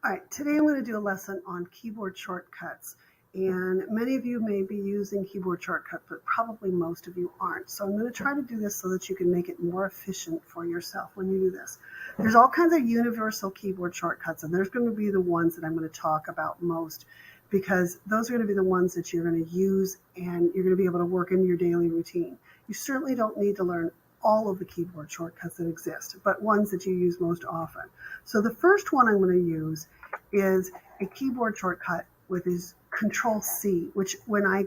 All right, today I'm going to do a lesson on keyboard shortcuts. And many of you may be using keyboard shortcuts, but probably most of you aren't. So I'm going to try to do this so that you can make it more efficient for yourself when you do this. There's all kinds of universal keyboard shortcuts, and there's going to be the ones that I'm going to talk about most because those are going to be the ones that you're going to use and you're going to be able to work in your daily routine. You certainly don't need to learn all of the keyboard shortcuts that exist, but ones that you use most often. So the first one I'm going to use is a keyboard shortcut with is Control C, which when I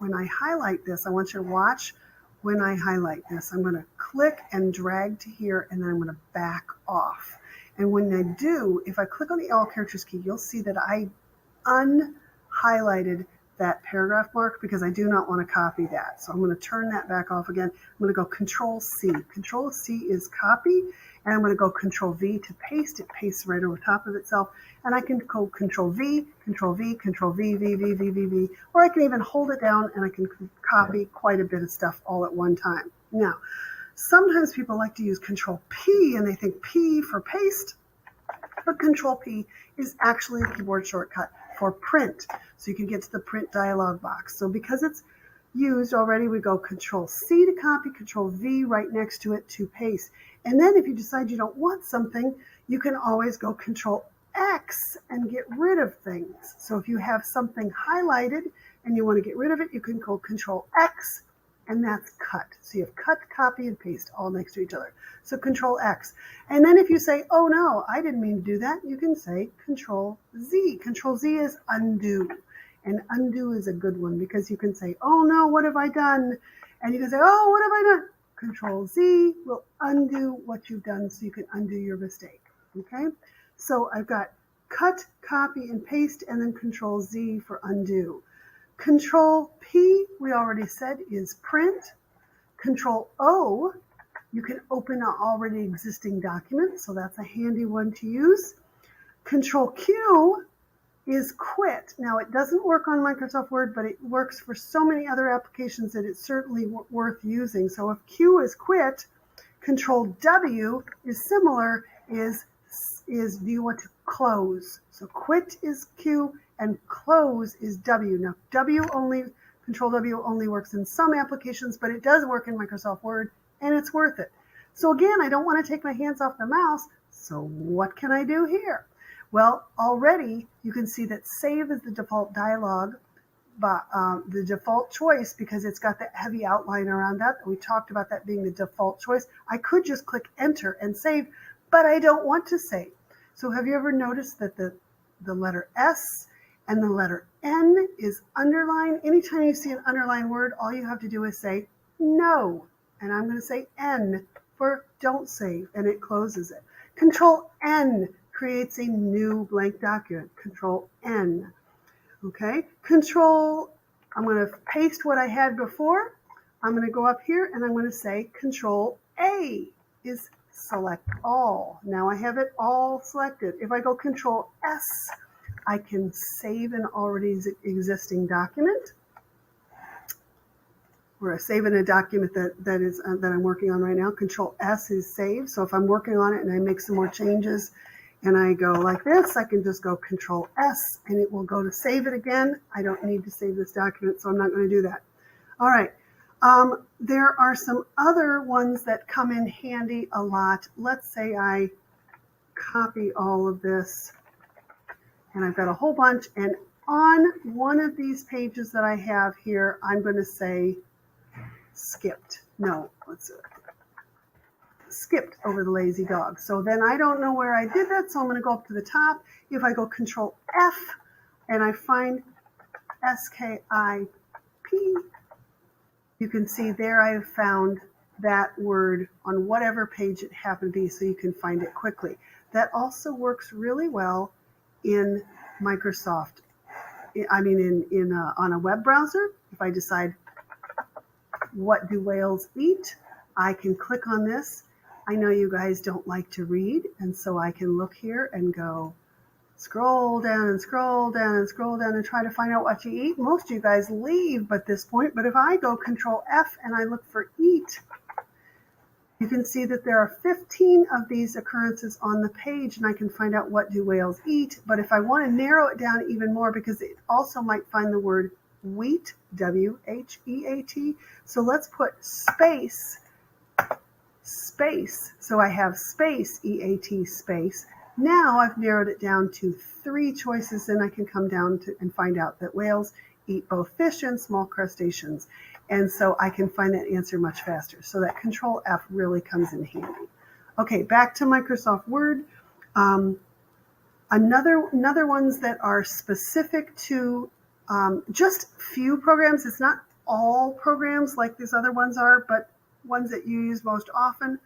highlight this, I want you to watch when I highlight this. I'm going to click and drag to here, and then I'm going to back off. And when I do, if I click on the All Characters key, you'll see that I unhighlighted that paragraph mark because I do not want to copy that. So I'm going to turn that back off again. I'm going to go Control C. Control C is copy, and I'm going to go Control V to paste. It pastes right over top of itself. And I can go Control V, Control V, Control V, V, V, V, V, V, or I can even hold it down and I can copy quite a bit of stuff all at one time. Now, sometimes people like to use Control P and they think P for paste, but Control P is actually a keyboard shortcut for print. So you can get to the print dialog box. So because it's used already, we go Control C to copy, Control V right next to it to paste. And then if you decide you don't want something, you can always go Control X and get rid of things. So if you have something highlighted and you want to get rid of it, you can go Control X, and that's cut. So you have cut, copy, and paste all next to each other. So Control X. And then if you say, oh no, I didn't mean to do that, you can say Control Z. Control Z is undo. And undo is a good one because you can say, oh no, what have I done? And you can say, oh, what have I done? Control Z will undo what you've done so you can undo your mistake. Okay? So I've got cut, copy, and paste, and then Control Z for undo. Control P, we already said, is print. Control O, you can open an already existing document, so that's a handy one to use. Control Q is quit. Now, it doesn't work on Microsoft Word, but it works for so many other applications that it's certainly worth using. So if Q is quit, Control W is similar, is do you want to close? So quit is Q and close is W. Now, Control W only works in some applications, but it does work in Microsoft Word, and it's worth it. So again, I don't want to take my hands off the mouse, so what can I do here? Well, already you can see that save is the default dialog, the default choice because it's got that heavy outline around that. We talked about that being the default choice. I could just click enter and save, but I don't want to save. So have you ever noticed that the letter S and the letter N is underlined? Anytime you see an underlined word, all you have to do is say no. And I'm going to say N for don't save, and it closes it. Control N creates a new blank document. Control N. Okay? I'm going to paste what I had before. I'm going to go up here and I'm going to say Control A is select all. Now I have it all selected. If I go Control S, I can save an already existing document. We're saving a document that I'm working on right now. Control S is save. So if I'm working on it and I make some more changes and I go like this, I can just go Control S and it will go to save it again. I don't need to save this document, so I'm not going to do that. All right. There are some other ones that come in handy a lot. Let's say I copy all of this and I've got a whole bunch, and on one of these pages that I have here, I'm going to say skipped. No, let's skipped over the lazy dog. So then I don't know where I did that, so I'm going to go up to the top. If I go Control F and I find SKIP, you can see there I have found that word on whatever page it happened to be, so you can find it quickly. That also works really well in Microsoft. On a web browser. If I decide what do whales eat, I can click on this. I know you guys don't like to read, and so I can look here and go scroll down and scroll down and scroll down and try to find out what you eat. Most of you guys leave at this point, but if I go Control F and I look for eat, You can see that there are 15 of these occurrences on the page, and I can find out what do whales eat. But if I want to narrow it down even more, because it also might find the word wheat, W-H-E-A-T. So let's put space. So I have space, E-A-T, space. Now I've narrowed it down to 3 choices, and I can come down to and find out that whales eat both fish and small crustaceans. And so I can find that answer much faster. So that Control F really comes in handy. Okay, back to Microsoft Word. Another ones that are specific to just few programs. It's not all programs like these other ones are, but ones that you use most often.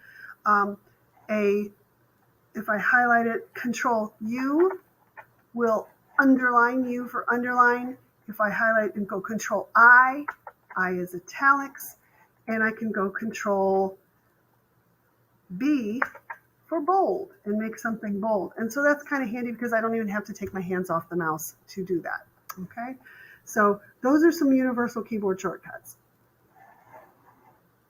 If I highlight it, Control U will underline U for underline. If I highlight and go Control I is italics, and I can go Control B for bold and make something bold. And so that's kind of handy because I don't even have to take my hands off the mouse to do that. Okay, so those are some universal keyboard shortcuts.